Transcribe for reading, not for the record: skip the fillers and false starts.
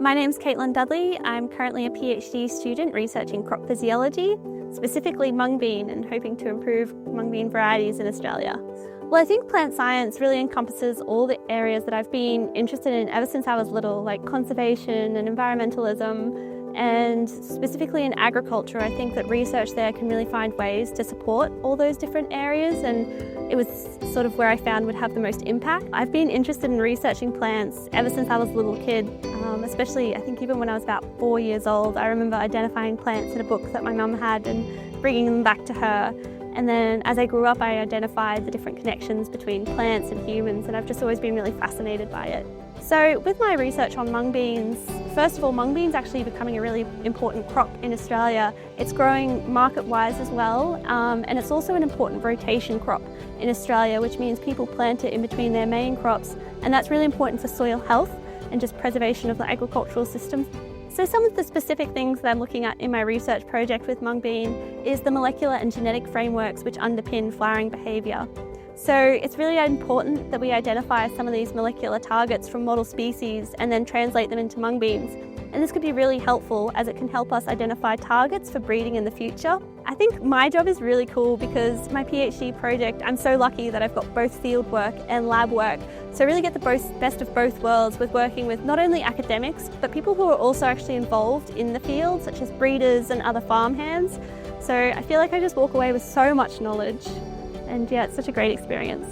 My name's Dudley. I'm currently a PhD student researching crop physiology, specifically mung bean, and hoping to improve mung bean varieties in Australia. Well, I think plant science really encompasses all the areas that I've been interested in ever since I was little, like conservation and environmentalism, and specifically in agriculture. I think that research there can really find ways to support all those different areas, and it was sort of where I found would have the most impact. I've been interested in researching plants ever since I was a little kid, especially I think even when I was about 4 years old. I remember identifying plants in a book that my mum had and bringing them back to her. And then as I grew up, I identified the different connections between plants and humans, and I've just always been really fascinated by it. So with my research on mung beans, first of all, mung beans actually becoming a really important crop in Australia. It's growing market-wise as well, and it's also an important rotation crop in Australia, which means people plant it in between their main crops, and that's really important for soil health and just preservation of the agricultural system. So some of the specific things that I'm looking at in my research project with mung bean is the molecular and genetic frameworks which underpin flowering behaviour. So it's really important that we identify some of these molecular targets from model species and then translate them into mung beans. And this could be really helpful as it can help us identify targets for breeding in the future. I think my job is really cool because my PhD project, I'm so lucky that I've got both field work and lab work. So I really get the best of both worlds with working with not only academics, but people who are also actually involved in the field, such as breeders and other farmhands. So I feel like I just walk away with so much knowledge. And yeah, it's such a great experience.